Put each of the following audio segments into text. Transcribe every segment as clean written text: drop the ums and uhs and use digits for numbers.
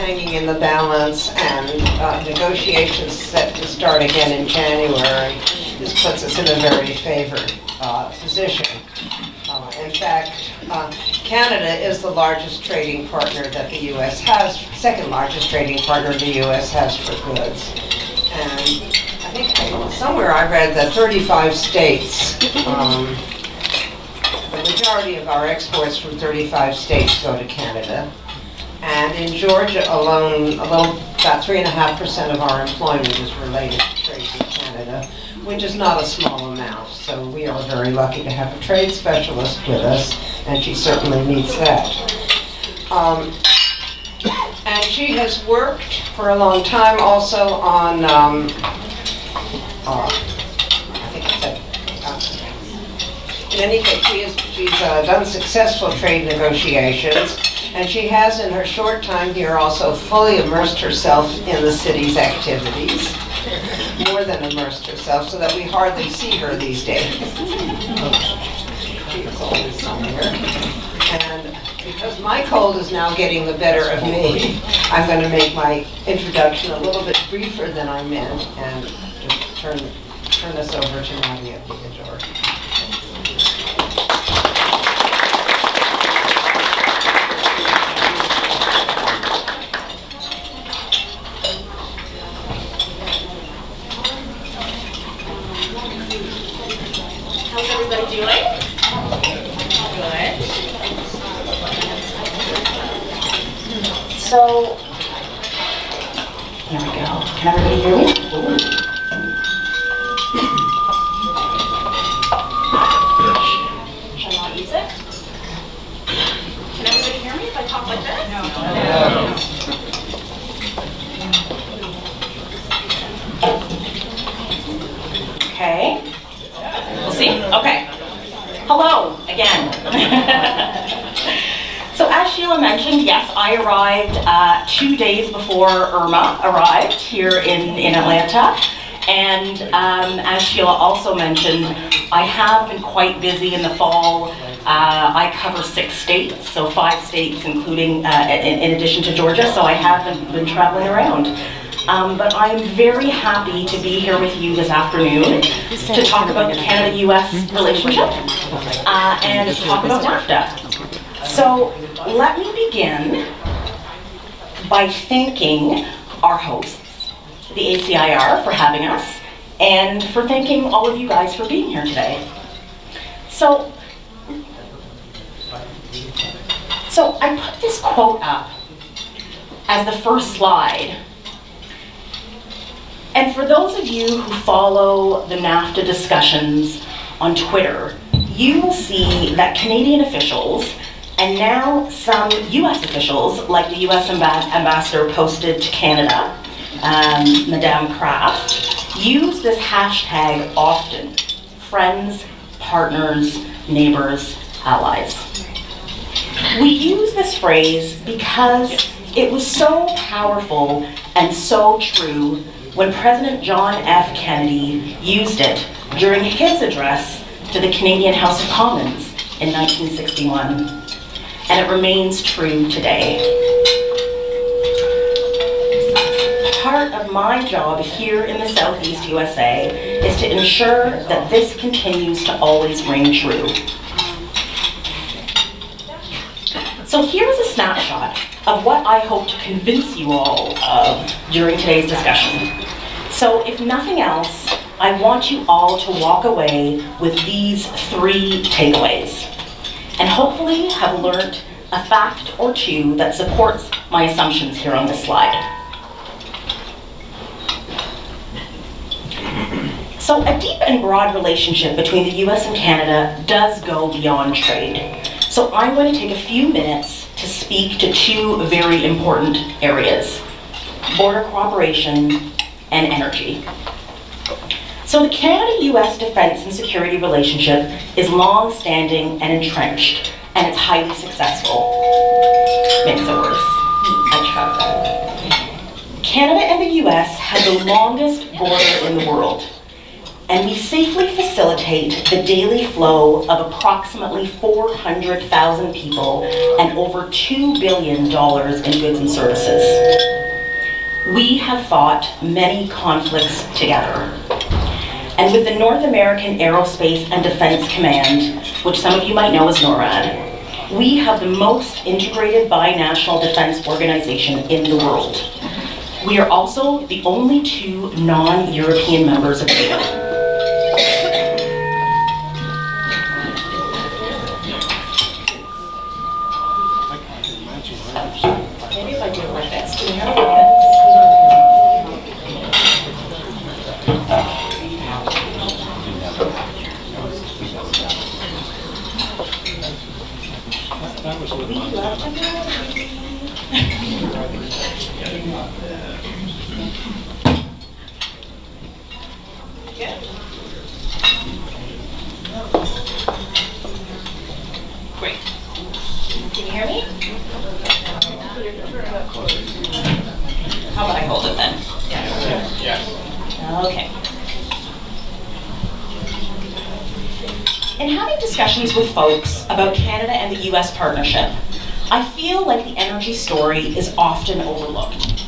hanging in the balance, and negotiations set to start again in January. This puts us in a very favored position. In fact, Canada is the largest trading partner that the U.S. has, second largest trading partner the U.S. has for goods. And I think somewhere I read that 35 states, the majority of our exports from 35 states go to Canada. And in Georgia alone, about 3.5% of our employment is related to trade in Canada, which is not a small amount. So we are very lucky to have a trade specialist with us, and she certainly meets that. And she has worked for a long time also on, in any case, she's done successful trade negotiations, and she has in her short time here also fully immersed herself in the city's activities. More than immersed herself, so that we hardly see her these days. She's always somewhere. And because my cold is now getting the better of me, I'm going to make my introduction a little bit briefer than I meant, and just turn this over to Nadia Picador. How's everybody doing? Good. So, here we go. Can everybody hear me? Shall I not use it? Can everybody hear me if I talk like this? No. Okay. We'll see. Okay. Hello again. So as Sheila mentioned, yes, I arrived 2 days before Irma arrived here in Atlanta. And as Sheila also mentioned, I have been quite busy in the fall. I cover 6 states, so 5 states including, in addition to Georgia, so I have been traveling around. But I'm very happy to be here with you this afternoon to talk about the Canada-US relationship and to talk about NAFTA. So let me begin by thanking our hosts, the ACIR, for having us, and for thanking all of you guys for being here today. So I put this quote up as the first slide. And for those of you who follow the NAFTA discussions on Twitter, you will see that Canadian officials, and now some US officials, like the US ambassador posted to Canada, Madame Kraft, use this hashtag often: friends, partners, neighbors, allies. We use this phrase because it was so powerful and so true when President John F. Kennedy used it during his address to the Canadian House of Commons in 1961, and it remains true today. Part of my job here in the Southeast USA is to ensure that this continues to always ring true. So here's a snapshot of what I hope to convince you all of during today's discussion. So if nothing else, I want you all to walk away with these 3 takeaways, and hopefully have learned a fact or 2 that supports my assumptions here on this slide. So a deep and broad relationship between the US and Canada does go beyond trade. So I'm going to take a few minutes to speak to 2 very important areas: border cooperation and energy. So the Canada-US defense and security relationship is long-standing and entrenched, and it's highly successful. Makes it worse. I tried that. Canada and the US have the longest border in the world. and we safely facilitate the daily flow of approximately 400,000 people and over $2 billion in goods and services. We have fought many conflicts together. And with the North American Aerospace and Defense Command, which some of you might know as NORAD, we have the most integrated binational defense organization in the world. We are also the only two non-European members of NATO. Maybe if I do it like this, can you hear me like this? Great. Can you hear me? How about I hold it then? Yeah. Okay. In having discussions with folks about Canada and the US partnership, I feel like the energy story is often overlooked.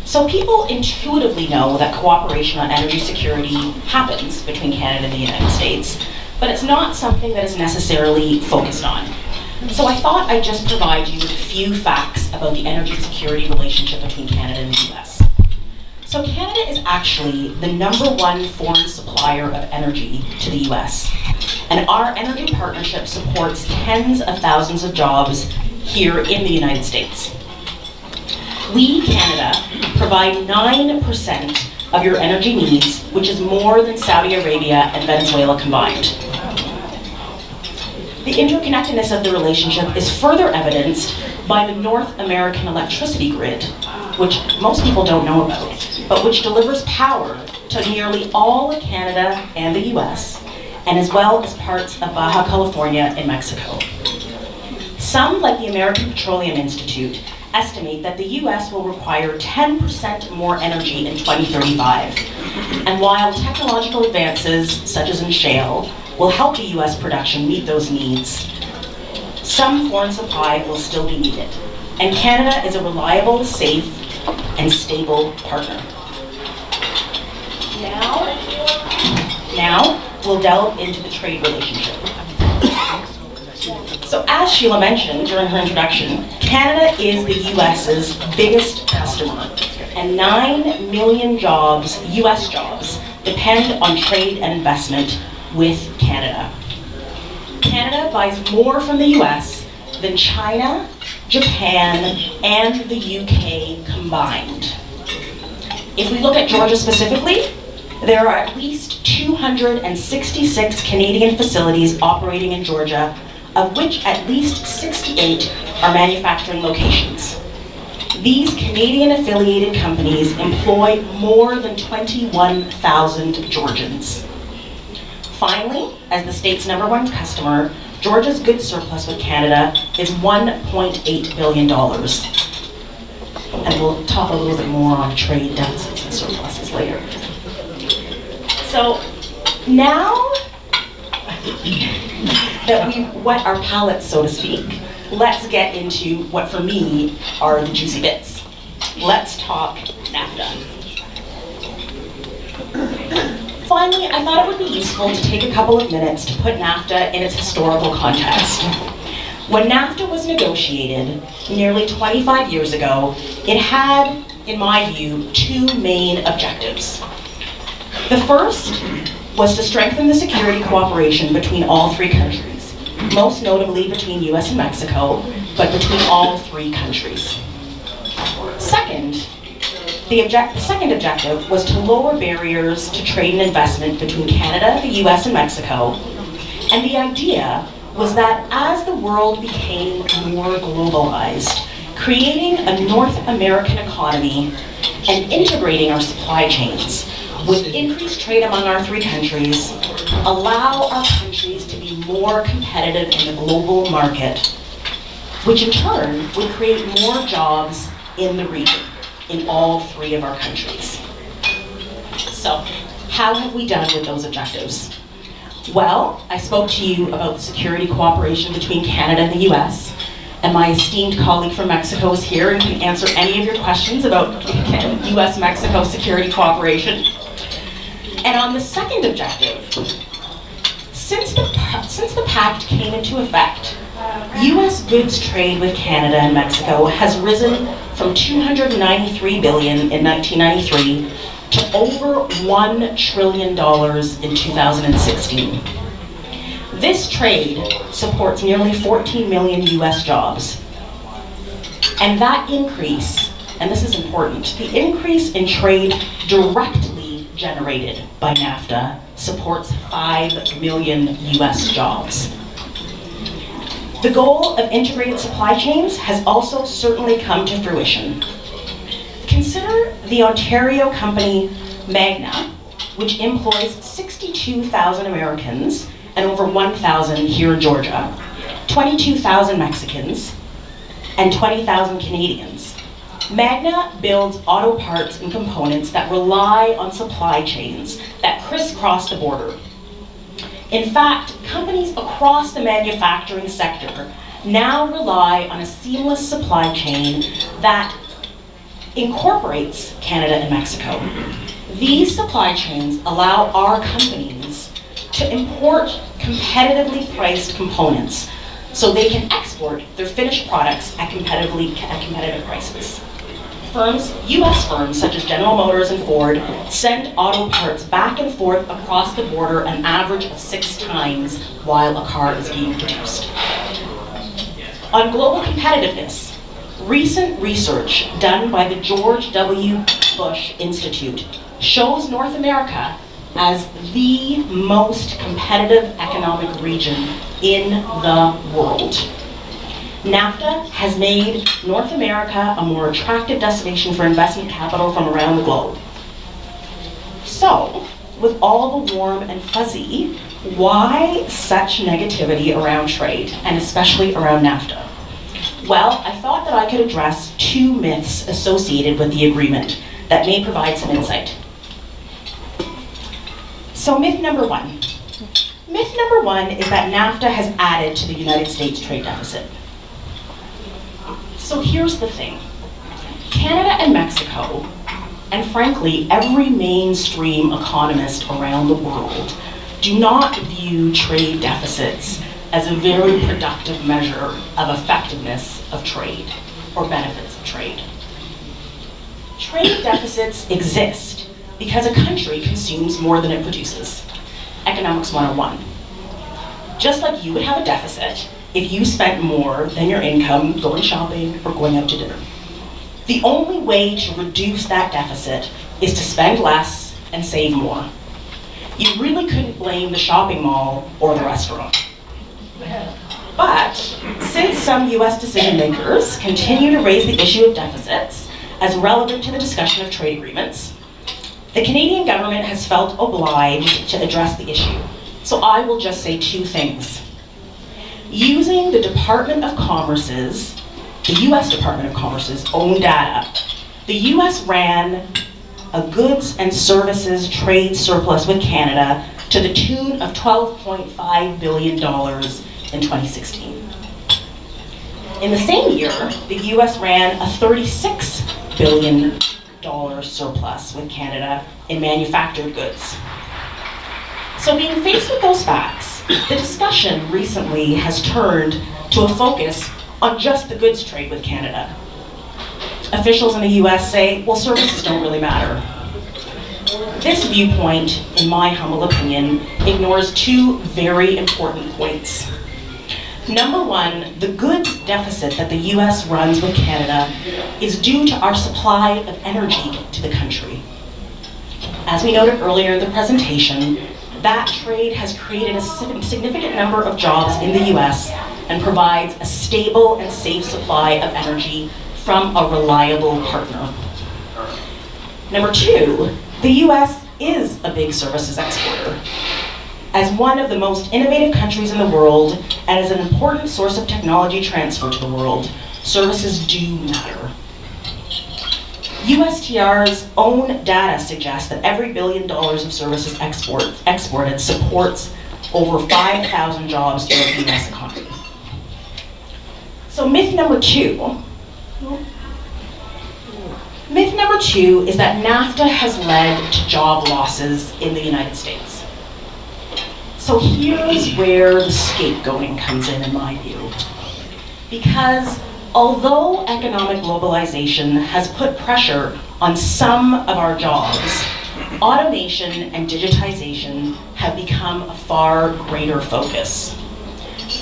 So people intuitively know that cooperation on energy security happens between Canada and the United States, but it's not something that is necessarily focused on. So I thought I'd just provide you with a few facts about the energy security relationship between Canada and the US. So Canada is actually the #1 foreign supplier of energy to the US. And our energy partnership supports tens of thousands of jobs here in the United States. We, Canada, provide 9% of your energy needs, which is more than Saudi Arabia and Venezuela combined. The interconnectedness of the relationship is further evidenced by the North American electricity grid, which most people don't know about, but which delivers power to nearly all of Canada and the US, and as well as parts of Baja California in Mexico. Some, like the American Petroleum Institute, estimate that the US will require 10% more energy in 2035. And while technological advances, such as in shale, will help the US production meet those needs, some foreign supply will still be needed. And Canada is a reliable, safe, and stable partner. Now we'll delve into the trade relationship. So as Sheila mentioned during her introduction, Canada is the US's biggest customer, and 9 million jobs, US jobs, depend on trade and investment with Canada. Canada buys more from the US than China, Japan, and the UK combined. If we look at Georgia specifically, there are at least 266 Canadian facilities operating in Georgia, of which at least 68 are manufacturing locations. These Canadian-affiliated companies employ more than 21,000 Georgians. Finally, as the state's #1 customer, Georgia's goods surplus with Canada is $1.8 billion. And we'll talk a little bit more on trade deficits and surpluses later. So now that we've wet our palates, so to speak, let's get into what for me are the juicy bits. Let's talk NAFTA. Finally, I thought it would be useful to take a couple of minutes to put NAFTA in its historical context. When NAFTA was negotiated nearly 25 years ago, it had, in my view, two main objectives. The first was to strengthen the security cooperation between all three countries, most notably between US and Mexico, but between all three countries. Second, the second objective was to lower barriers to trade and investment between Canada, the US, and Mexico. And the idea was that as the world became more globalized, creating a North American economy and integrating our supply chains would increase trade among our three countries, allow our countries to be more competitive in the global market, which in turn would create more jobs in the region, in all three of our countries. So, How have we done with those objectives? Well, I spoke to you about the security cooperation between Canada and the US, and my esteemed colleague from Mexico is here and can answer any of your questions about US-Mexico security cooperation. And on the second objective, since the pact came into effect, US goods trade with Canada and Mexico has risen from $293 billion in 1993 to over $1 trillion in 2016. This trade supports nearly 14 million US jobs. And that increase, and this is important, the increase in trade directly generated by NAFTA supports 5 million US jobs. The goal of integrated supply chains has also certainly come to fruition. Consider the Ontario company Magna, which employs 62,000 Americans and over 1,000 here in Georgia, 22,000 Mexicans, and 20,000 Canadians. Magna builds auto parts and components that rely on supply chains that crisscross the border. In fact, companies across the manufacturing sector now rely on a seamless supply chain that incorporates Canada and Mexico. These supply chains allow our companies to import competitively priced components so they can export their finished products at competitive prices. US firms such as General Motors and Ford send auto parts back and forth across the border an average of 6 times while a car is being produced. On global competitiveness, recent research done by the George W. Bush Institute shows North America as the most competitive economic region in the world. NAFTA has made North America a more attractive destination for investment capital from around the globe. So, with all the warm and fuzzy, why such negativity around trade, and especially around NAFTA? Well, I thought that I could address 2 myths associated with the agreement that may provide some insight. So myth number 1. Myth number 1 is that NAFTA has added to the United States trade deficit. So here's the thing. Canada and Mexico, and frankly, every mainstream economist around the world, do not view trade deficits as a very productive measure of effectiveness of trade or benefits of trade. Trade deficits exist because a country consumes more than it produces. Economics 101. Just like you would have a deficit if you spent more than your income going shopping or going out to dinner. The only way to reduce that deficit is to spend less and save more. You really couldn't blame the shopping mall or the restaurant. But since some US decision makers continue to raise the issue of deficits as relevant to the discussion of trade agreements, the Canadian government has felt obliged to address the issue. So I will just say 2 things. Using the Department of Commerce's, the US Department of Commerce's own data, the US ran a goods and services trade surplus with Canada to the tune of $12.5 billion in 2016. In the same year, the US ran a $36 billion surplus with Canada in manufactured goods. So being faced with those facts, the discussion recently has turned to a focus on just the goods trade with Canada. Officials in the US say, well, services don't really matter. This viewpoint, in my humble opinion, ignores 2 very important points. Number 1, the goods deficit that the US runs with Canada is due to our supply of energy to the country. As we noted earlier in the presentation, that trade has created a significant number of jobs in the US and provides a stable and safe supply of energy from a reliable partner. Number 2, the US is a big services exporter. As one of the most innovative countries in the world and as an important source of technology transfer to the world, services do matter. USTR's own data suggests that every $1 billion of services exported supports over 5,000 jobs throughout the US economy. So myth number two is that NAFTA has led to job losses in the United States. So here's where the scapegoating comes in my view. Because although economic globalization has put pressure on some of our jobs, automation and digitization have become a far greater focus.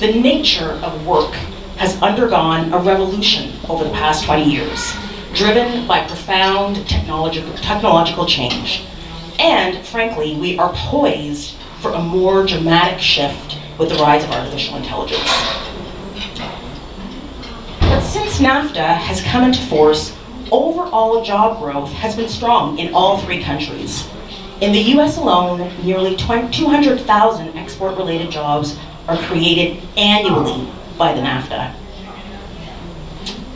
The nature of work has undergone a revolution over the past 20 years, driven by profound technological change. And frankly, we are poised for a more dramatic shift with the rise of artificial intelligence. But since NAFTA has come into force, overall job growth has been strong in all three countries. In the US alone, nearly 200,000 export-related jobs are created annually by the NAFTA.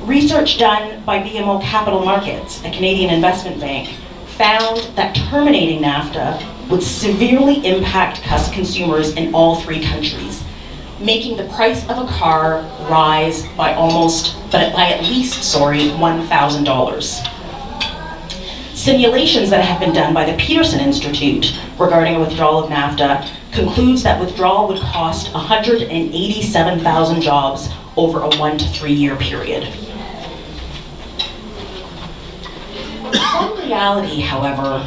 Research done by BMO Capital Markets, a Canadian investment bank, found that terminating NAFTA would severely impact consumers in all three countries, making the price of a car rise by at least $1,000. Simulations that have been done by the Peterson Institute regarding a withdrawal of NAFTA concludes that withdrawal would cost 187,000 jobs over a 1 to 3 year period. One reality, however,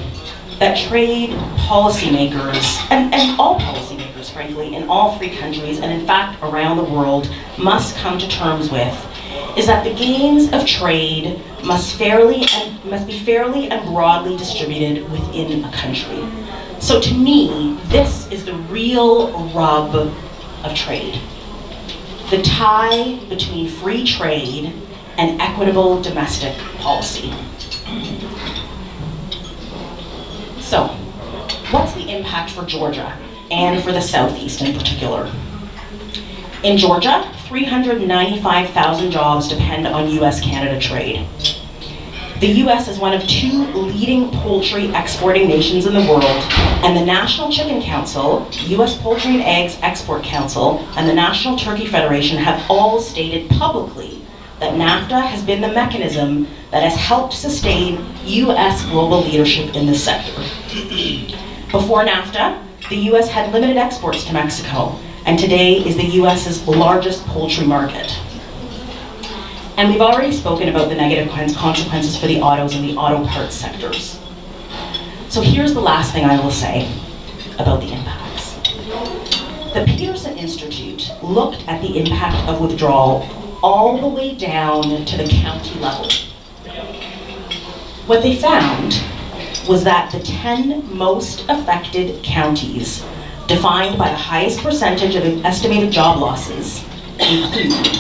that trade policymakers, and all policymakers, frankly, in all three countries, and in fact around the world, must come to terms with, is that the gains of trade must be fairly and broadly distributed within a country. So to me, this is the real rub of trade. The tie between free trade and equitable domestic policy. So, what's the impact for Georgia and for the Southeast in particular? In Georgia, 395,000 jobs depend on US-Canada trade. The US is one of 2 leading poultry exporting nations in the world, and the National Chicken Council, US Poultry and Eggs Export Council, and the National Turkey Federation have all stated publicly that NAFTA has been the mechanism that has helped sustain US global leadership in this sector. Before NAFTA, the US had limited exports to Mexico, and today is the US's largest poultry market. And we've already spoken about the negative consequences for the autos and the auto parts sectors. So here's the last thing I will say about the impacts. The Peterson Institute looked at the impact of withdrawal all the way down to the county level. What they found was that the 10 most affected counties, defined by the highest percentage of estimated job losses, include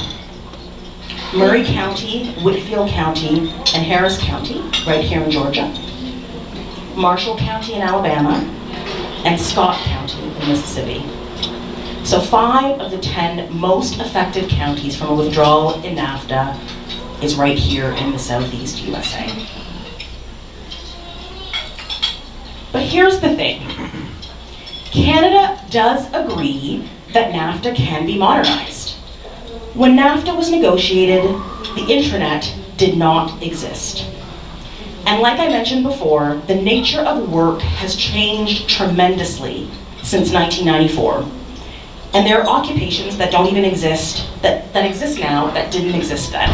Murray County, Whitfield County, and Harris County, right here in Georgia, Marshall County in Alabama, and Scott County in Mississippi. So 5 of the 10 most affected counties from a withdrawal in NAFTA is right here in the Southeast USA. But here's the thing. Canada does agree that NAFTA can be modernized. When NAFTA was negotiated, the intranet did not exist. And like I mentioned before, the nature of work has changed tremendously since 1994. And there are occupations that don't even exist, that exist now, that didn't exist then.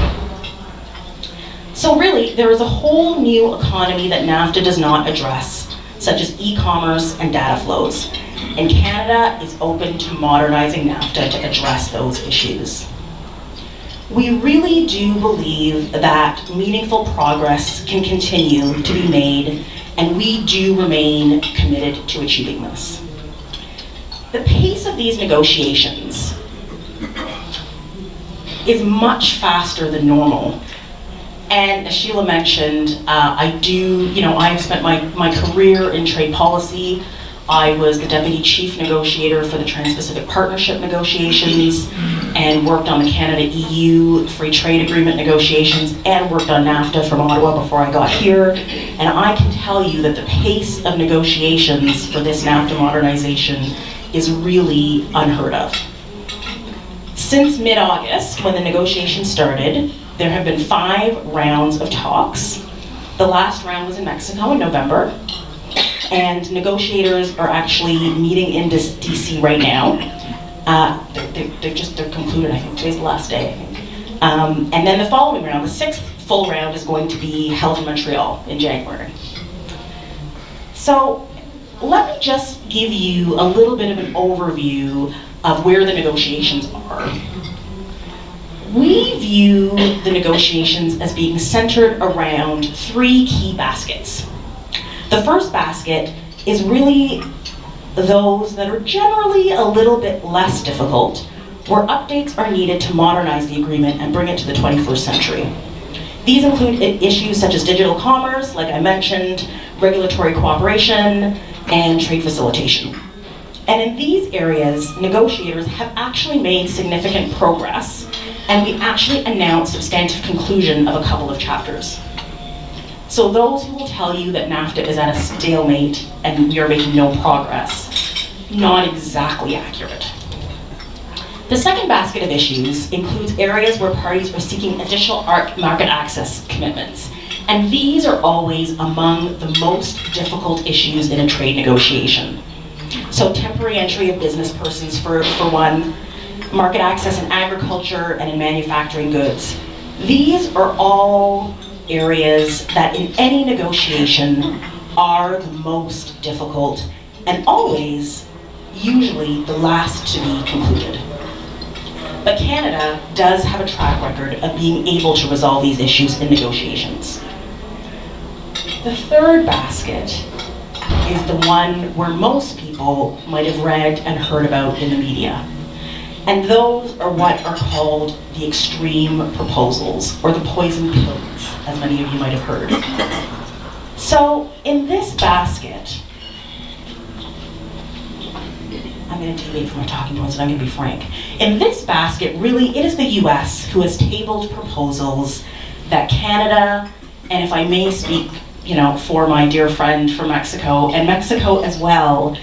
So really, there is a whole new economy that NAFTA does not address, such as e-commerce and data flows. And Canada is open to modernizing NAFTA to address those issues. We really do believe that meaningful progress can continue to be made, and we do remain committed to achieving this. The pace of these negotiations is much faster than normal. And as Sheila mentioned, I've spent my career in trade policy. I was the Deputy Chief Negotiator for the Trans-Pacific Partnership negotiations, and and worked on the Canada-EU Free Trade Agreement negotiations and worked on NAFTA from Ottawa before I got here. And I can tell you that the pace of negotiations for this NAFTA modernization is really unheard of. Since mid-August, when the negotiations started, there have been 5 rounds of talks. The last round was in Mexico in November, and negotiators are actually meeting in DC right now. They're concluded, I think today's the last day, I think. And then the following round, the 6th full round, is going to be held in Montreal in January. So let me just give you a little bit of an overview of where the negotiations are. We view the negotiations as being centered around 3 key baskets. The first basket is really those that are generally a little bit less difficult, where updates are needed to modernize the agreement and bring it to the 21st century. These include issues such as digital commerce, like I mentioned, regulatory cooperation, and trade facilitation. And in these areas, negotiators have actually made significant progress, and we actually announced substantive conclusion of a couple of chapters. So those who will tell you that NAFTA is at a stalemate and we are making no progress, not exactly accurate. The second basket of issues includes areas where parties are seeking additional market access commitments. And these are always among the most difficult issues in a trade negotiation. So temporary entry of business persons for one, market access in agriculture and in manufacturing goods. These are all areas that in any negotiation are the most difficult and always, usually, the last to be concluded. But Canada does have a track record of being able to resolve these issues in negotiations. The third basket is the one where most people might have read and heard about in the media. And those are what are called the extreme proposals, or the poison pills, as many of you might have heard. So in this basket, I'm going to deviate from my talking points and I'm going to be frank. In this basket, really, it is the US who has tabled proposals that Canada, and if I may speak, for my dear friend from Mexico, and Mexico as well,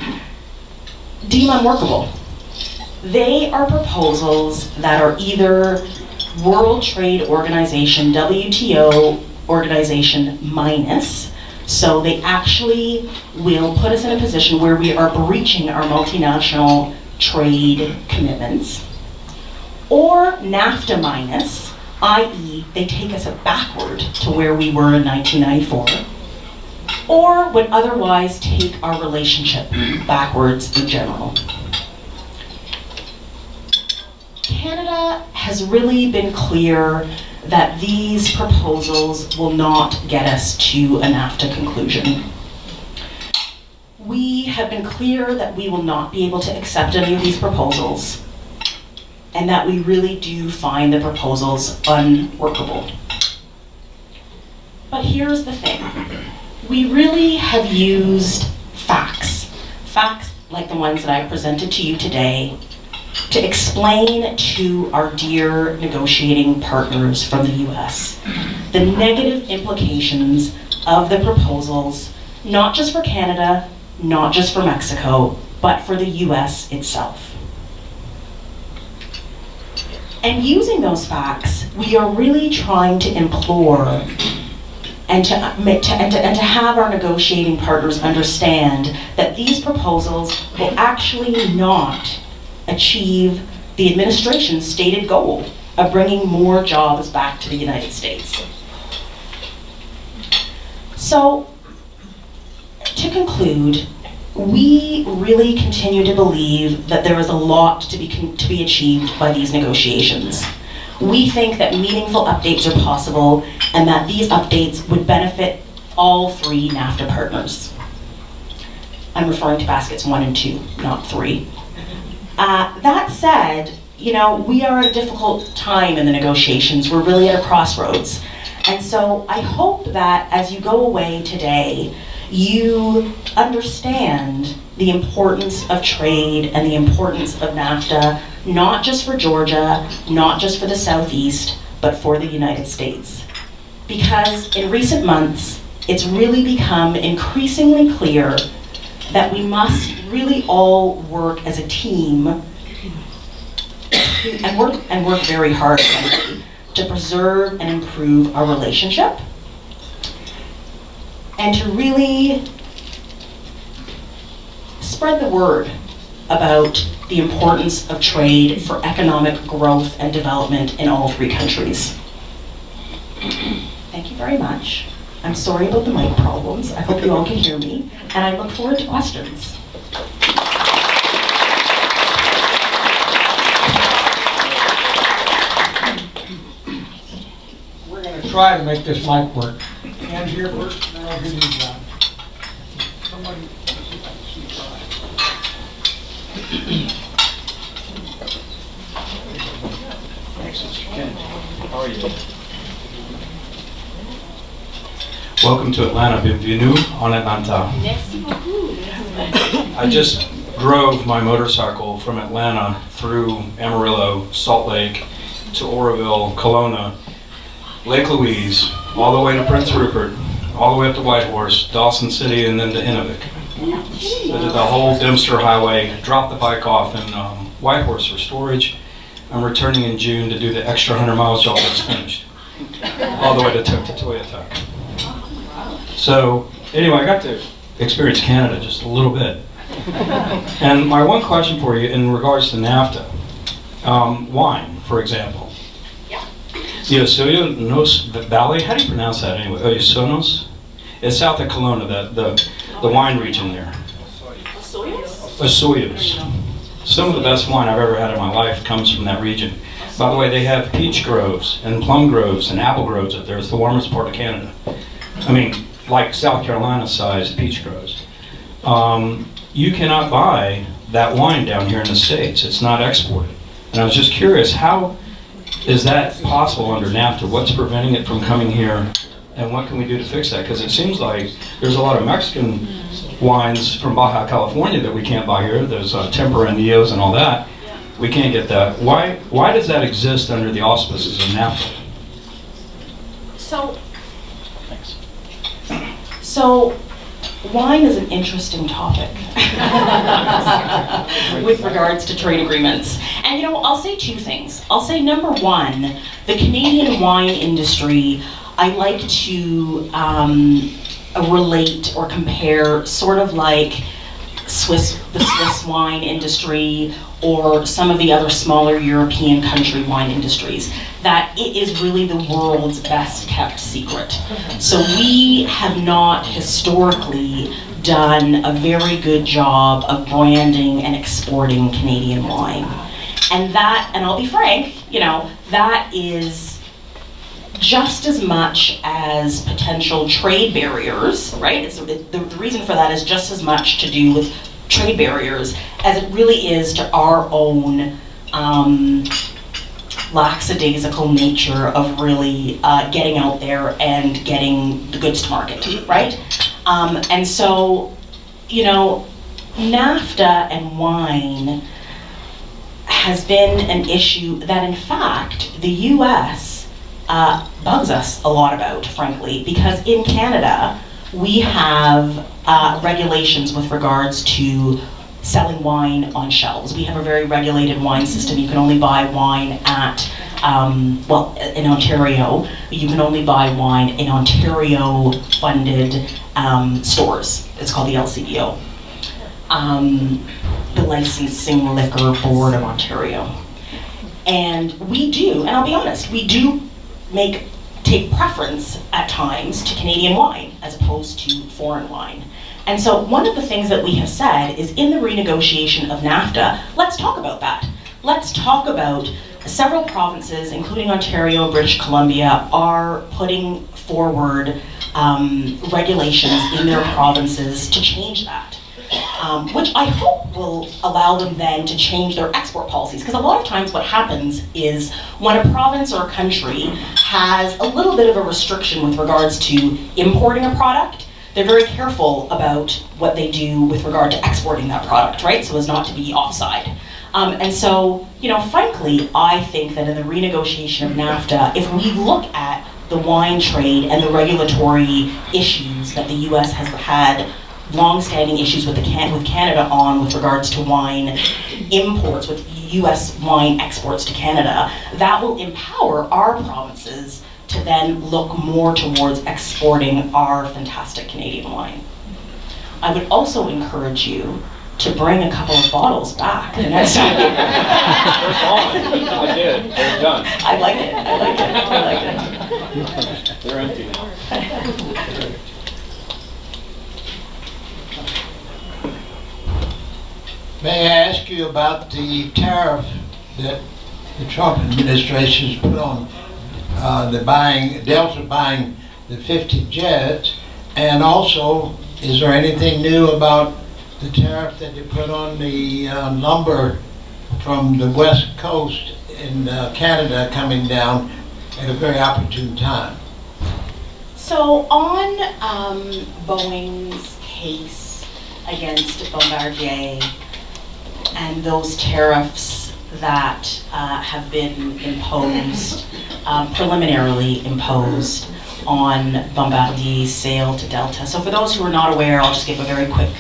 deem unworkable. They are proposals that are either World Trade Organization, WTO organization minus, so they actually will put us in a position where we are breaching our multinational trade commitments, or NAFTA minus, i.e. they take us backward to where we were in 1994, or would otherwise take our relationship backwards in general. Canada has really been clear that these proposals will not get us to a NAFTA conclusion. We have been clear that we will not be able to accept any of these proposals, and that we really do find the proposals unworkable. But here's the thing. We really have used facts like the ones that I presented to you today, to explain to our dear negotiating partners from the US the negative implications of the proposals, not just for Canada, not just for Mexico, but for the US itself. And using those facts, we are really trying to implore and to have our negotiating partners understand that these proposals will actually not achieve the administration's stated goal of bringing more jobs back to the United States. So, to conclude, we really continue to believe that there is a lot to be achieved by these negotiations. We think that meaningful updates are possible and that these updates would benefit all 3 NAFTA partners. I'm referring to baskets 1 and 2, not 3. That said, we are at a difficult time in the negotiations. We're really at a crossroads. And so I hope that as you go away today, you understand the importance of trade and the importance of NAFTA not just for Georgia, not just for the Southeast, but for the United States. Because in recent months, it's really become increasingly clear that we must really all work as a team and work very hard, frankly, to preserve and improve our relationship, and to really spread the word about the importance of trade for economic growth and development in all three countries. Thank you very much. I'm sorry about the mic problems. I hope you all can hear me, and I look forward to questions. We're going to try to make this mic work. Hands here first, then I'll give you John. Somebody, let's see if I can see John. Thanks, Ken. How are you? Welcome to Atlanta. Bienvenue en Atlanta. I just drove my motorcycle from Atlanta through Amarillo, Salt Lake, to Oroville, Kelowna, Lake Louise, all the way to Prince Rupert, all the way up to Whitehorse, Dawson City, and then to Inuvik. I did the whole Dempster Highway, dropped the bike off in Whitehorse for storage. I'm returning in June to do the extra 100 miles y'all just finished, all the way to Toyota. So anyway, I got to experience Canada just a little bit. And my one question for you in regards to NAFTA, wine, for example. Yeah. The Osornos Valley, how do you pronounce that anyway? Osornos? It's south of Kelowna, the wine region there. Osornos. Some of the best wine I've ever had in my life comes from that region. By the way, they have peach groves and plum groves and apple groves up there. It's the warmest part of Canada. I mean, like South Carolina-sized peach groves. You cannot buy that wine down here in the States. It's not exported. And I was just curious, how is that possible under NAFTA? What's preventing it from coming here? And what can we do to fix that? Because it seems like there's a lot of Mexican wines from Baja California that we can't buy here. There's Temperanillos and all that. We can't get that. Why does that exist under the auspices of NAFTA? So wine is an interesting topic with regards to trade agreements. And I'll say two things. I'll say number one, the Canadian wine industry, I like to relate or compare sort of like the Swiss wine industry or some of the other smaller European country wine industries, that it is really the world's best kept secret. So we have not historically done a very good job of branding and exporting Canadian wine. And I'll be frank, that is just as much as potential trade barriers, right? The reason for that is just as much to do with trade barriers as it really is to our own lackadaisical nature of really getting out there and getting the goods to market, right? And so, NAFTA and wine has been an issue that, in fact, the U.S. Bugs us a lot about, frankly, because in Canada, we have regulations with regards to selling wine on shelves. We have a very regulated wine system. You can only buy wine at, in Ontario, you can only buy wine in Ontario-funded stores. It's called the LCBO, the Licensing Liquor Board of Ontario. And we do, and I'll be honest, we do take preference at times to Canadian wine as opposed to foreign wine. And so one of the things that we have said is in the renegotiation of NAFTA, let's talk about that. Let's talk about several provinces, including Ontario and British Columbia, are putting forward regulations in their provinces to change that. Which I hope will allow them then to change their export policies. Because a lot of times what happens is when a province or a country has a little bit of a restriction with regards to importing a product, they're very careful about what they do with regard to exporting that product, right? So as not to be offside. And so, frankly, I think that in the renegotiation of NAFTA, if we look at the wine trade and the regulatory issues that the U.S. has had, long-standing issues with Canada on with regards to wine imports, with U.S. wine exports to Canada, that will empower our provinces to then look more towards exporting our fantastic Canadian wine. I would also encourage you to bring a couple of bottles back the next time. They're gone. I did. They're done. I like it. I like it. They're empty now. May I ask you about the tariff that the Trump administration has put on Delta buying the 50 jets, and also, is there anything new about the tariff that they put on the lumber from the West Coast in Canada coming down at a very opportune time? So on Boeing's case against Bombardier and those tariffs that have been imposed, preliminarily imposed on Bombardier's sale to Delta. So for those who are not aware, I'll just give a very quick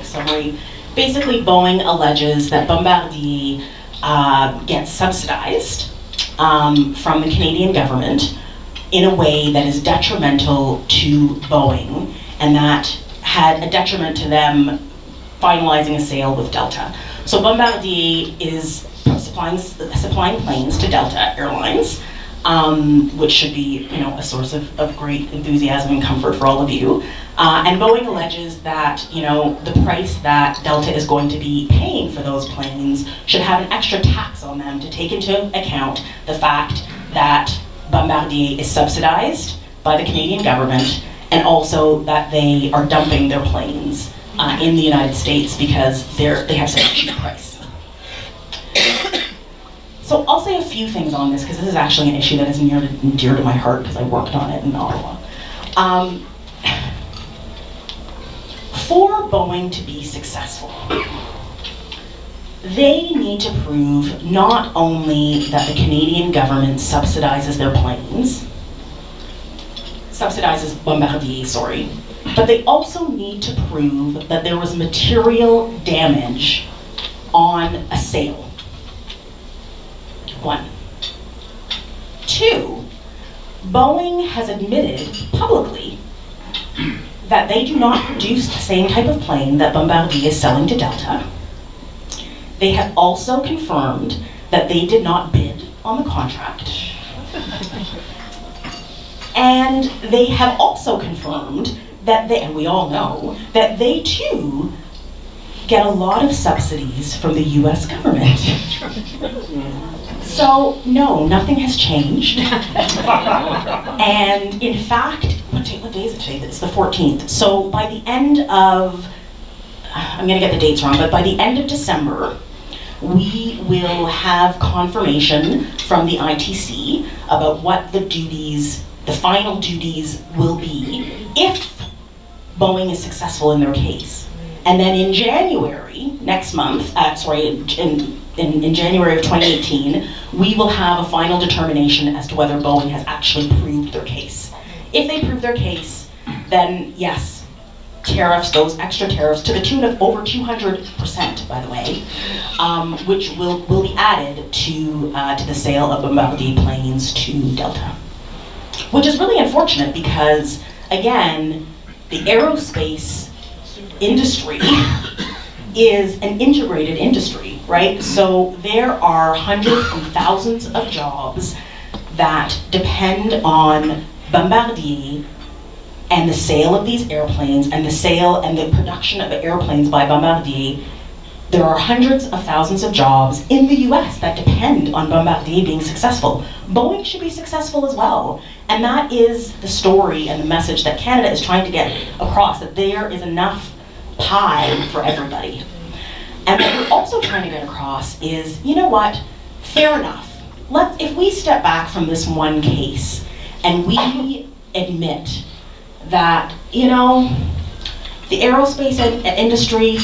summary. Basically, Boeing alleges that Bombardier gets subsidized from the Canadian government in a way that is detrimental to Boeing, and that had a detriment to them finalizing a sale with Delta. So Bombardier is supplying planes to Delta Airlines, which should be, a source of great enthusiasm and comfort for all of you. And Boeing alleges that, the price that Delta is going to be paying for those planes should have an extra tax on them to take into account the fact that Bombardier is subsidized by the Canadian government, and also that they are dumping their planes in the United States because they have such a cheap price. So I'll say a few things on this, because this is actually an issue that is near and dear to my heart because I worked on it in Ottawa. For Boeing to be successful, they need to prove not only that the Canadian government subsidizes Bombardier, but they also need to prove that there was material damage on a sale. 1. 2, Boeing has admitted publicly that they do not produce the same type of plane that Bombardier is selling to Delta. They have also confirmed that they did not bid on the contract. And they have also confirmed that and we all know, that they too get a lot of subsidies from the US government. So, no, nothing has changed. And in fact, what day is it today? It's the 14th. So by the end of, I'm gonna get the dates wrong, but by the end of December, we will have confirmation from the ITC about what the final duties will be if Boeing is successful in their case. And then in January, next month, in January of 2018, we will have a final determination as to whether Boeing has actually proved their case. If they prove their case, then yes, tariffs, those extra tariffs, to the tune of over 200%, by the way, which will be added to the sale of Bombardier planes to Delta. Which is really unfortunate because, again, the aerospace industry is an integrated industry, right? So there are hundreds and thousands of jobs that depend on Bombardier and the sale of these airplanes and the sale and the production of airplanes by Bombardier. There are hundreds of thousands of jobs in the US that depend on Bombardier being successful. Boeing should be successful as well. And that is the story and the message that Canada is trying to get across, that there is enough pie for everybody. And what we're also trying to get across is, you know what, fair enough. If we step back from this one case and we admit that, the aerospace industry,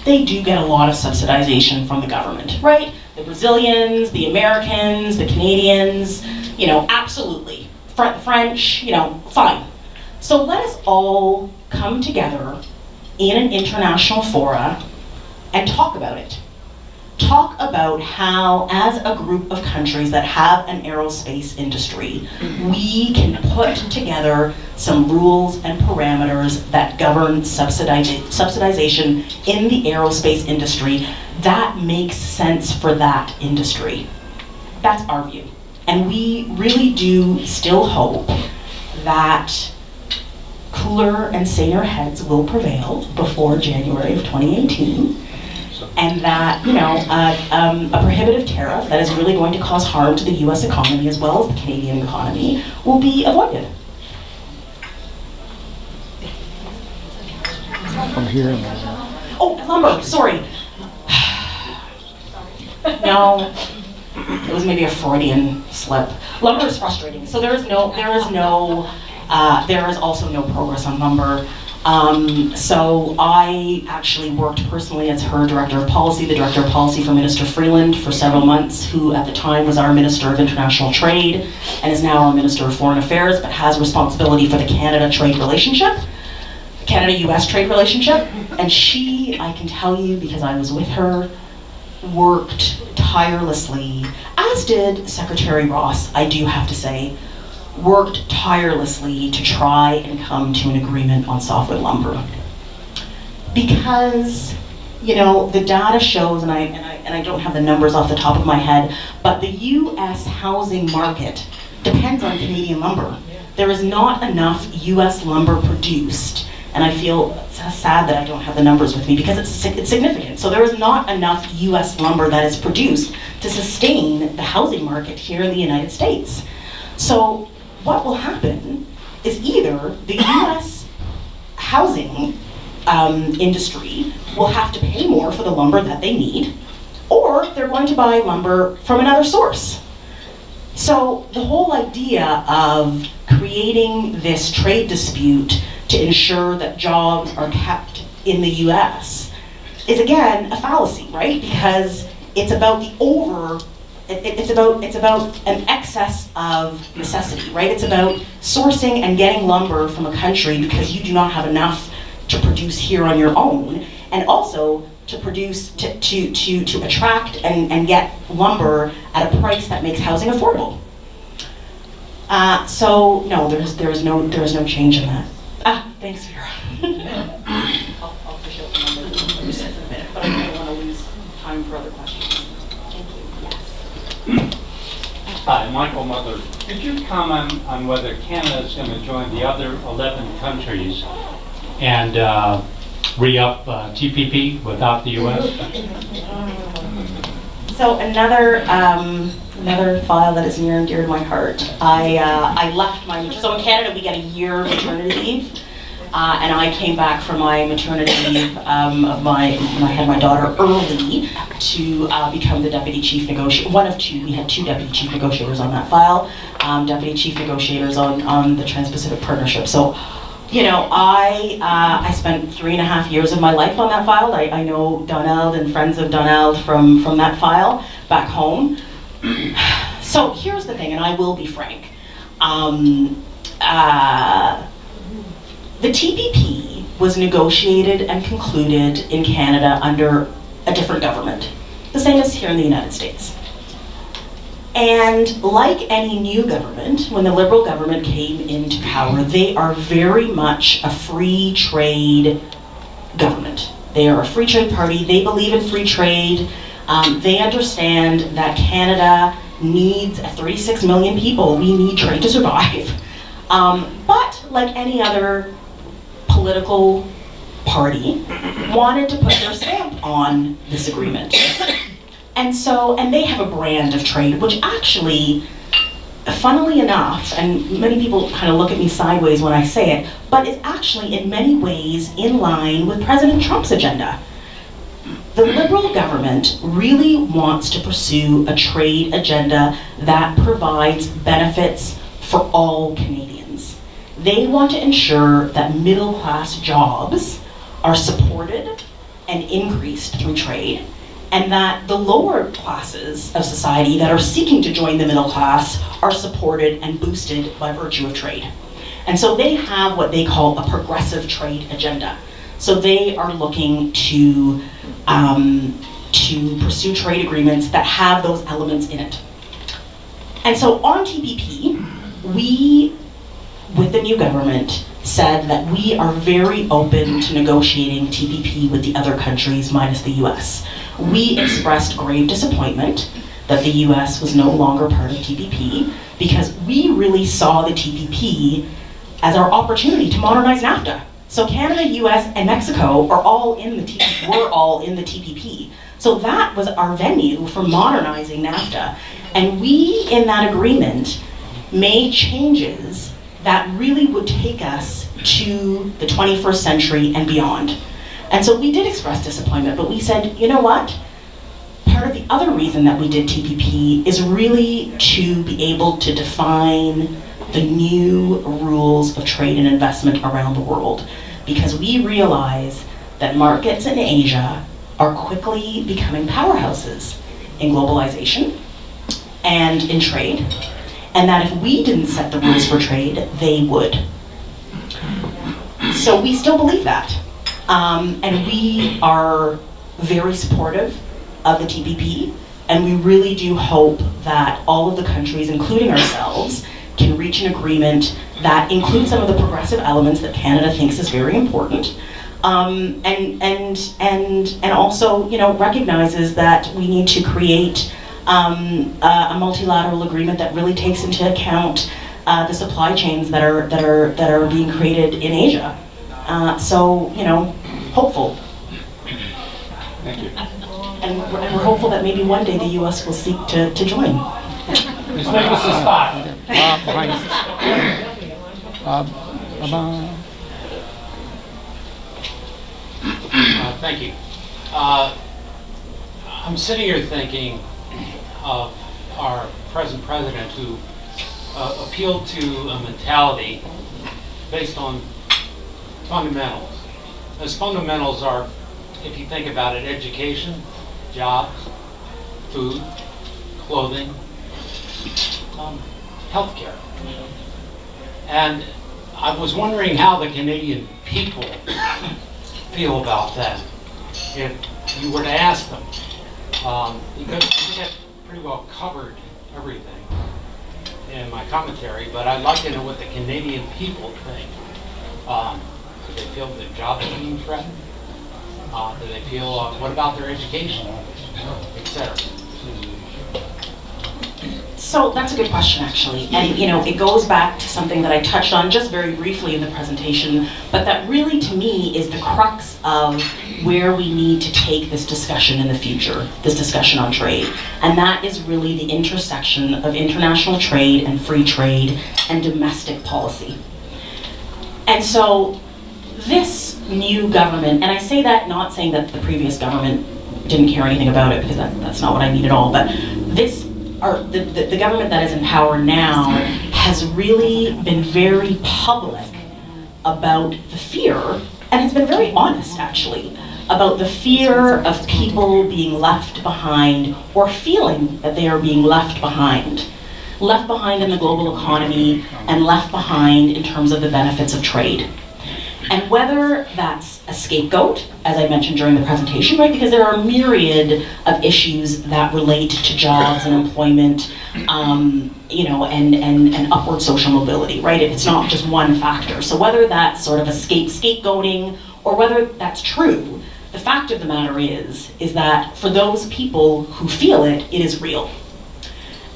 they do get a lot of subsidization from the government, right? The Brazilians, the Americans, the Canadians, absolutely. French, fine. So let us all come together in an international fora and talk about it. Talk about how, as a group of countries that have an aerospace industry, we can put together some rules and parameters that govern subsidization in the aerospace industry that makes sense for that industry. That's our view. And we really do still hope that cooler and saner heads will prevail before January of 2018. And that, a prohibitive tariff that is really going to cause harm to the US economy as well as the Canadian economy will be avoided. From here and there. Oh, lumber, sorry. No, it was maybe a Freudian slip. Lumber is frustrating. So there is also no progress on lumber. So I actually worked personally as her director of policy, the director of policy for Minister Freeland for several months, who at the time was our Minister of International Trade and is now our Minister of Foreign Affairs, but has responsibility for the Canada trade relationship, Canada-US trade relationship. And she, I can tell you because I was with her, worked tirelessly, as did Secretary Ross, I do have to say, worked tirelessly to try and come to an agreement on softwood lumber. Because, the data shows, and I don't have the numbers off the top of my head, but the US housing market depends on Canadian lumber. There is not enough US lumber produced, and I feel sad that I don't have the numbers with me because it's significant. So there is not enough US lumber that is produced to sustain the housing market here in the United States. So what will happen is either the US housing industry will have to pay more for the lumber that they need, or they're going to buy lumber from another source. So the whole idea of creating this trade dispute to ensure that jobs are kept in the US is again a fallacy, right? Because it's about it's about an excess of necessity, right? It's about sourcing and getting lumber from a country because you do not have enough to produce here on your own, and also to produce, to attract and get lumber at a price that makes housing affordable. So no, there is no change in that. Thanks, Vera. I'll push out the numbers in a minute, but I don't want to lose time for other questions. Thank you. Yes. Hi, Michael Mother. Could you comment on whether Canada is going to join the other 11 countries and re-up TPP without the U.S.? So another file that is near and dear to my heart. I left so in Canada we get a year maternity leave, and I came back from my maternity leave when I had my daughter early to become the deputy chief negotiator. One of two. We had two deputy chief negotiators on that file, deputy chief negotiators on the Trans-Pacific Partnership. So, I spent 3.5 years of my life on that file. I know Donald and friends of Donald from that file back home. So here's the thing, and I will be frank. The TPP was negotiated and concluded in Canada under a different government, the same as here in the United States. And like any new government, when the Liberal government came into power, they are very much a free trade government. They are a free trade party. They believe in free trade. They understand that Canada needs 36 million people. We need trade to survive. But like any other political party, wanted to put their stamp on this agreement. And they have a brand of trade, which actually, funnily enough, and many people kind of look at me sideways when I say it, but it's actually in many ways in line with President Trump's agenda. The Liberal government really wants to pursue a trade agenda that provides benefits for all Canadians. They want to ensure that middle-class jobs are supported, and increased through trade, and that the lower classes of society that are seeking to join the middle class are supported and boosted by virtue of trade. And so they have what they call a progressive trade agenda. So they are looking to pursue trade agreements that have those elements in it. And so on TPP, we, with the new government, said that we are very open to negotiating TPP with the other countries minus the US. We expressed grave disappointment that the US was no longer part of TPP because we really saw the TPP as our opportunity to modernize NAFTA. So Canada, US, and Mexico are all in the were all in the TPP. So that was our venue for modernizing NAFTA. And we, in that agreement, made changes that really would take us to the 21st century and beyond. And so we did express disappointment, but we said, you know what? Part of the other reason that we did TPP is really to be able to define the new rules of trade and investment around the world. Because we realize that markets in Asia are quickly becoming powerhouses in globalization and in trade, and that if we didn't set the rules for trade, they would. So we still believe that. And we are very supportive of the TPP, and we really do hope that all of the countries, including ourselves, can reach an agreement that includes some of the progressive elements that Canada thinks is very important, and also, you know, recognizes that we need to create a multilateral agreement that really takes into account the supply chains that are being created in Asia. So, you know, hopeful. Thank you. And we're hopeful that maybe one day the U.S. will seek to join. Let's make us a spot. Behind us. Thank you. I'm sitting here thinking of our present president who appealed to a mentality based on fundamentals. Those fundamentals are, if you think about it, education, jobs, food, clothing, healthcare. And I was wondering how the Canadian people feel about that. If you were to ask them, because I think I've pretty well covered everything in my commentary, but I'd like to know what the Canadian people think. Do they feel their jobs are being threatened? Do they feel, what about their education, etc.? So that's a good question, actually. And, you know, it goes back to something that I touched on just very briefly in the presentation, but that really, to me, is the crux of where we need to take this discussion in the future, this discussion on trade. And that is really the intersection of international trade and free trade and domestic policy. And so this new government, and I say that not saying that the previous government didn't care anything about it, because that's not what I mean at all, but the government that is in power now has really been very public about the fear, and has been very honest actually, about the fear of people being left behind or feeling that they are being left behind in the global economy and left behind in terms of the benefits of trade. And whether that's a scapegoat, as I mentioned during the presentation, right, because there are a myriad of issues that relate to jobs and employment, you know, and upward social mobility, right? It's not just one factor. So whether that's sort of a scapegoating or whether that's true, the fact of the matter is that for those people who feel it, it is real.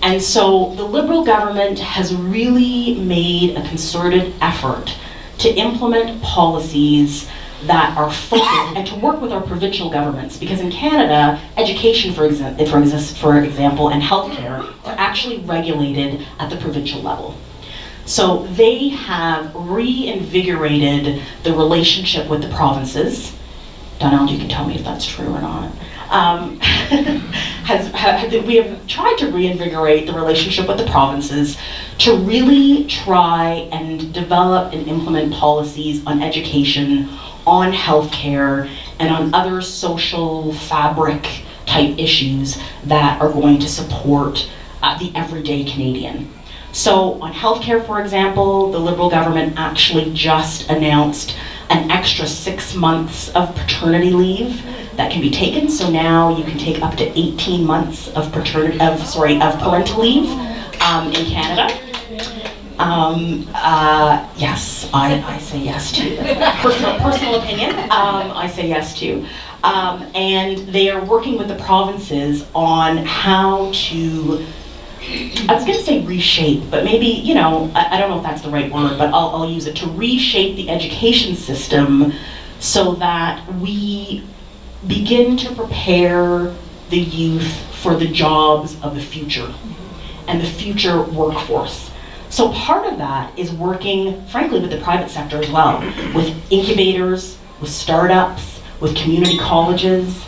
And so the Liberal government has really made a concerted effort to implement policies that are focused and to work with our provincial governments, because in Canada, education, for example, and healthcare are actually regulated at the provincial level. So they have reinvigorated the relationship with the provinces. Donald, you can tell me if that's true or not. we have tried to reinvigorate the relationship with the provinces to really try and develop and implement policies on education, on healthcare, and on other social fabric type issues that are going to support the everyday Canadian. So on healthcare, for example, the Liberal government actually just announced an extra 6 months of paternity leave that can be taken. So now you can take up to 18 months of parental leave in Canada. Yes, I say yes to. Personal opinion, I say yes to. And they are working with the provinces on how to, I was going to say reshape, but maybe, I don't know if that's the right word, but I'll use it, to reshape the education system so that we begin to prepare the youth for the jobs of the future and the future workforce. So part of that is working, frankly, with the private sector as well, with incubators, with startups, with community colleges,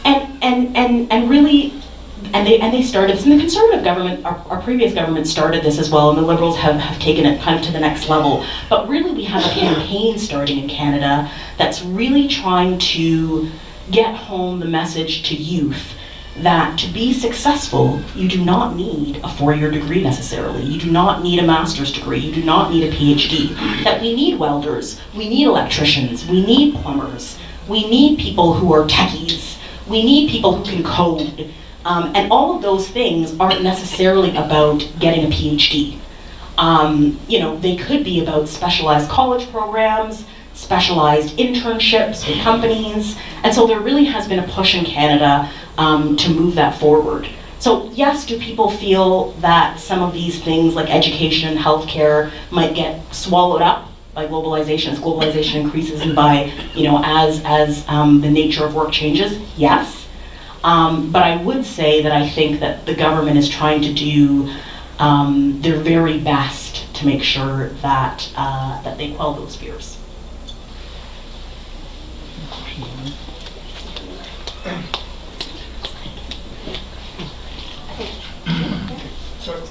and really, they started this, and the Conservative government, our previous government started this as well, and the Liberals have taken it kind of to the next level. But really we have a campaign starting in Canada that's really trying to get home the message to youth that to be successful, you do not need a 4-year degree necessarily. You do not need a master's degree. You do not need a PhD. That we need welders, we need electricians, we need plumbers, we need people who are techies, we need people who can code. And all of those things aren't necessarily about getting a PhD. They could be about specialized college programs, specialized internships with companies, and so there really has been a push in Canada to move that forward. So yes, do people feel that some of these things like education and healthcare might get swallowed up by globalization as globalization increases and by, as the nature of work changes? Yes. But I would say that I think that the government is trying to do their very best to make sure that that they quell those fears. Sorry.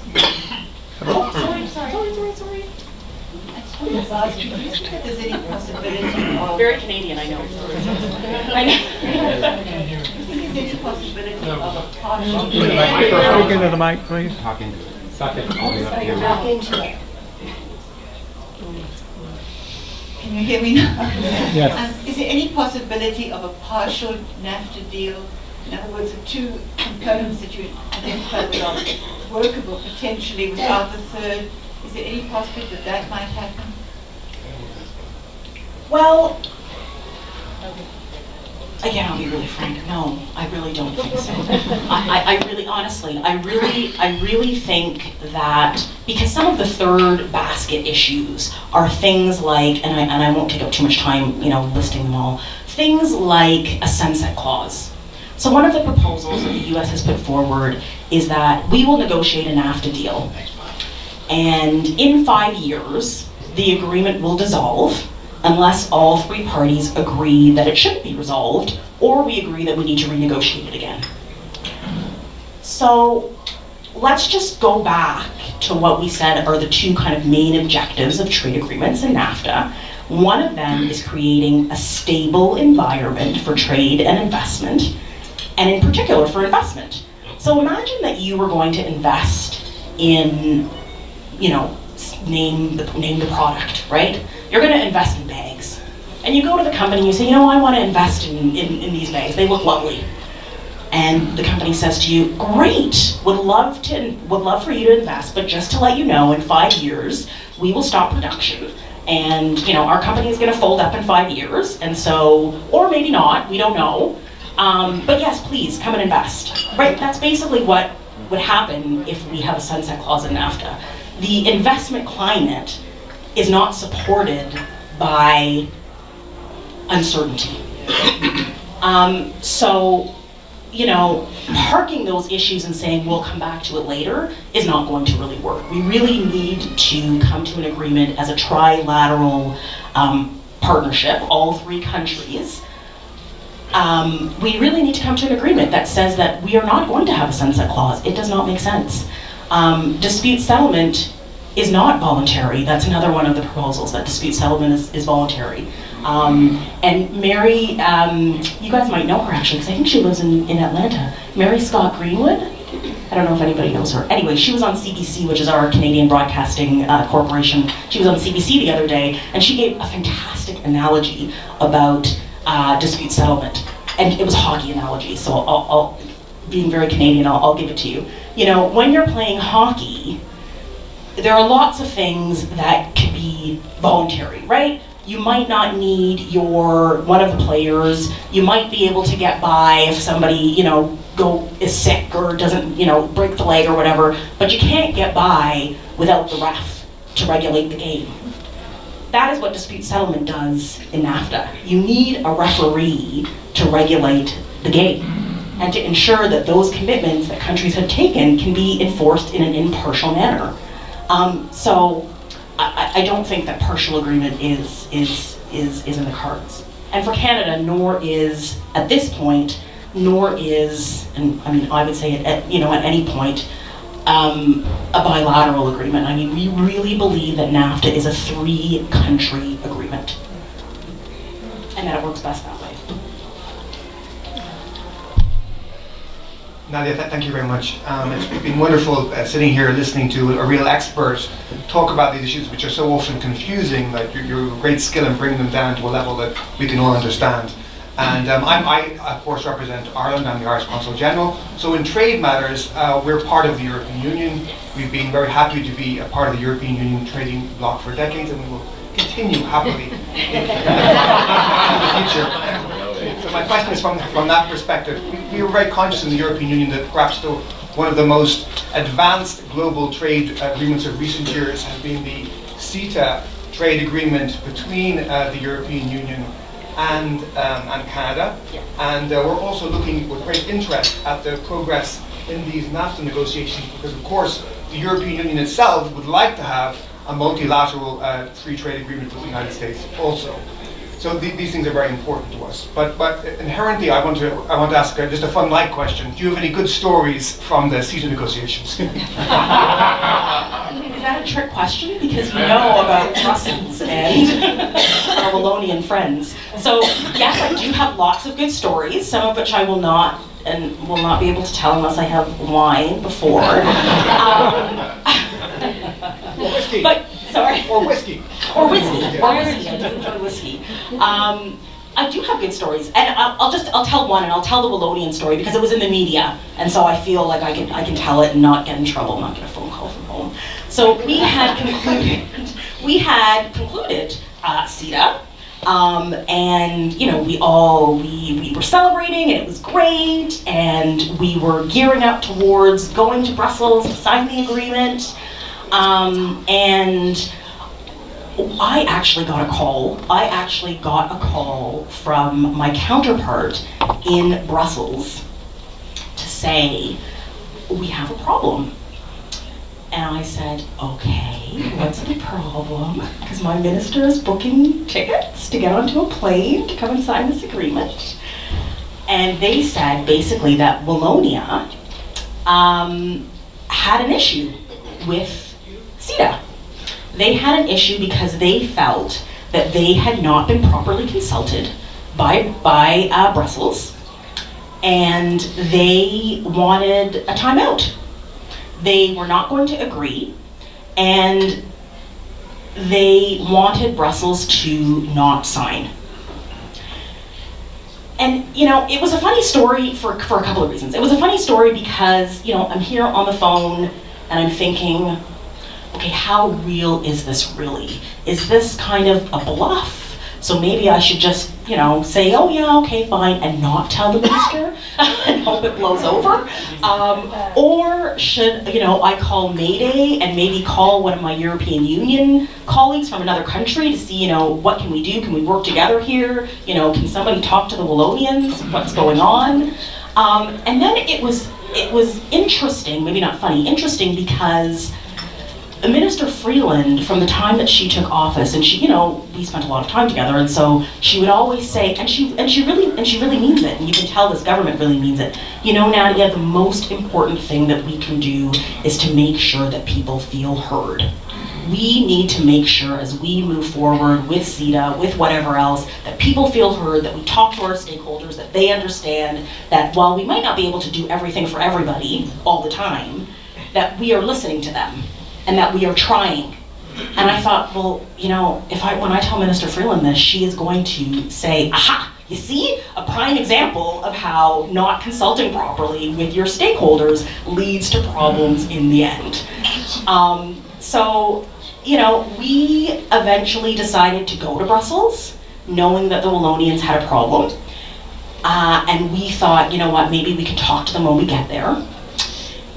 There's any possibility of Very Canadian, I know. Is there any possibility of a partial Speak into the mic, please. Can you hear me now? Yes. Is there any possibility of a partial NAFTA deal? In other words, the two components that you identified that are workable potentially without the third. Is there any possibility that might happen? Well, again, I'll be really frank. No, I really don't think so. I really, honestly, I really think that because some of the third basket issues are things like, and I won't take up too much time, listing them all. Things like a sunset clause. So one of the proposals that the U.S. has put forward is that we will negotiate a NAFTA deal, and in 5 years, the agreement will dissolve unless all three parties agree that it shouldn't be resolved, or we agree that we need to renegotiate it again. So let's just go back to what we said are the two kind of main objectives of trade agreements in NAFTA. One of them is creating a stable environment for trade and investment, and in particular for investment. So imagine that you were going to invest in, name the product, right? You're going to invest in bags. And you go to the company and you say, I want to invest in these bags. They look lovely. And the company says to you, great, would love for you to invest, but just to let you know, in 5 years, we will stop production. And, our company is going to fold up in 5 years. And so, or maybe not, we don't know. But yes, please, come and invest. Right? That's basically what would happen if we have a sunset clause in NAFTA. The investment climate is not supported by uncertainty. Parking those issues and saying we'll come back to it later is not going to really work. We really need to come to an agreement as a trilateral partnership, all three countries, we really need to come to an agreement that says that we are not going to have a sunset clause. It does not make sense. Dispute settlement is not voluntary. That's another one of the proposals, that dispute settlement is voluntary. And Mary, you guys might know her actually, because I think she lives in Atlanta. Mary Scott Greenwood. I don't know if anybody knows her. Anyway, she was on CBC, which is our Canadian Broadcasting Corporation. She was on CBC the other day, and she gave a fantastic analogy about dispute settlement. And it was a hockey analogy, so I'll being very Canadian, I'll give it to you. You know, when you're playing hockey, there are lots of things that can be voluntary, right? You might not need one of the players. You might be able to get by if somebody, is sick or doesn't, break the leg or whatever, but you can't get by without the ref to regulate the game. That is what dispute settlement does in NAFTA. You need a referee to regulate the game and to ensure that those commitments that countries have taken can be enforced in an impartial manner. So I don't think that partial agreement is in the cards. And for Canada, nor is, at this point, and I mean, I would say at any point, a bilateral agreement. I mean, we really believe that NAFTA is a 3-country agreement, and that it works best that way. Nadia, thank you very much. It's been wonderful sitting here listening to a real expert talk about these issues, which are so often confusing, that you're a great skill in bringing them down to a level that we can all understand. And I, of course, represent Ireland. I'm the Irish Consul General. So in trade matters, we're part of the European Union. We've been very happy to be a part of the European Union trading bloc for decades, and we will continue happily in the future. So my question is from that perspective. We are very conscious in the European Union that perhaps one of the most advanced global trade agreements of recent years has been the CETA trade agreement between the European Union and Canada. Yes. And we're also looking with great interest at the progress in these NAFTA negotiations, because of course the European Union itself would like to have a multilateral free trade agreement with the United States also. So these things are very important to us. But inherently, I want to ask just a fun light question. Do you have any good stories from the CETA negotiations? Is that a trick question? Because you know about Brussels and our Wallonian friends. So yes, I do have lots of good stories, some of which I will not be able to tell unless I have wine before. Or whiskey. But sorry. Or whiskey. Or whiskey. I do enjoy whiskey. I do have good stories, and I'll tell one, and I'll tell the Wallonian story because it was in the media, and so I feel like I can tell it and not get in trouble, not get a phone call from home. So we had concluded CETA, and we were celebrating, and it was great, and we were gearing up towards going to Brussels to sign the agreement, and I actually got a call from my counterpart in Brussels to say, we have a problem. And I said, okay, what's the problem? Because my minister is booking tickets to get onto a plane to come and sign this agreement. And they said basically that Wallonia had an issue with CETA. They had an issue because they felt that they had not been properly consulted by Brussels, and they wanted a timeout. They were not going to agree, and they wanted Brussels to not sign. And, it was a funny story for a couple of reasons. It was a funny story because, I'm here on the phone and I'm thinking, okay, how real is this really? Is this kind of a bluff? So maybe I should just, say, oh yeah, okay, fine, and not tell the minister and hope it blows over? Or should, I call Mayday and maybe call one of my European Union colleagues from another country to see, what can we do? Can we work together here? Can somebody talk to the Wallonians? What's going on? And then it was interesting, maybe not funny, interesting because Minister Freeland, from the time that she took office, and she, you know, we spent a lot of time together, and so she would always say, and she really means it, and you can tell this government really means it. You know, Nadia, the most important thing that we can do is to make sure that people feel heard. We need to make sure as we move forward with CETA, with whatever else, that people feel heard, that we talk to our stakeholders, that they understand that while we might not be able to do everything for everybody all the time, that we are listening to them and that we are trying. And I thought, well, you know, when I tell Minister Freeland this, she is going to say, aha, you see, a prime example of how not consulting properly with your stakeholders leads to problems in the end. So, you know, we eventually decided to go to Brussels, knowing that the Wallonians had a problem. And we thought, you know what, maybe we can talk to them when we get there.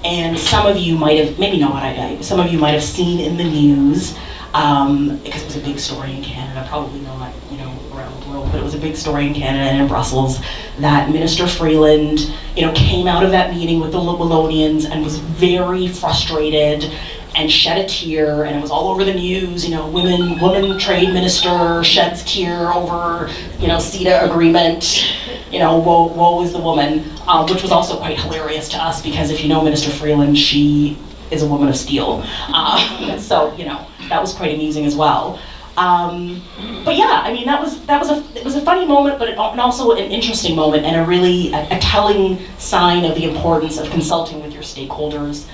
And some of you might have, maybe not, some of you might have seen in the news, because it was a big story in Canada, probably not, you know, around the world, but it was a big story in Canada and in Brussels, that Minister Freeland, you know, came out of that meeting with the Wallonians and was very frustrated and shed a tear, and it was all over the news, you know, woman trade minister sheds tear over, you know, CETA agreement, you know, woe is the woman, which was also quite hilarious to us, because if you know Minister Freeland, she is a woman of steel. So, you know, that was quite amusing as well. But yeah, I mean, it was a funny moment, but and also an interesting moment, and a telling sign of the importance of consulting with your stakeholders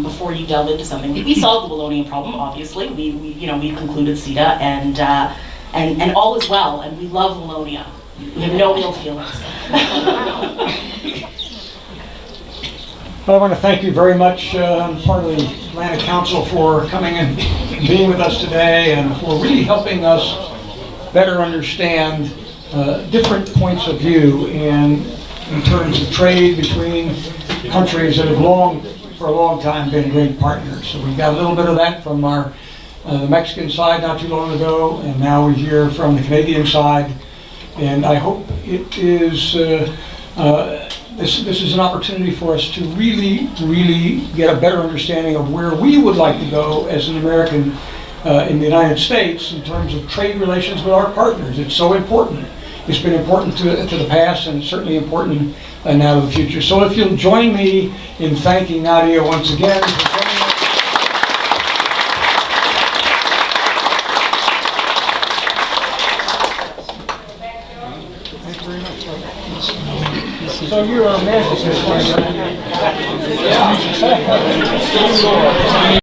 before you delve into something. We solved the Wallonian problem, obviously. We concluded CETA, and all is well, and we love Wallonia. We have no ill feelings. Well, I want to thank you very much, part of the Atlantic Council, for coming and being with us today, and for really helping us better understand different points of view in terms of trade between countries that have for a long time been great partners. So we got a little bit of that from the Mexican side not too long ago, and now we hear from the Canadian side. And I hope it is this is an opportunity for us to really get a better understanding of where we would like to go as an American in the United States in terms of trade relations with our partners. It's so important. It's been important to the past, and it's certainly important now to the future. So if you'll join me in thanking Nadia once again for joining us. So you're a man.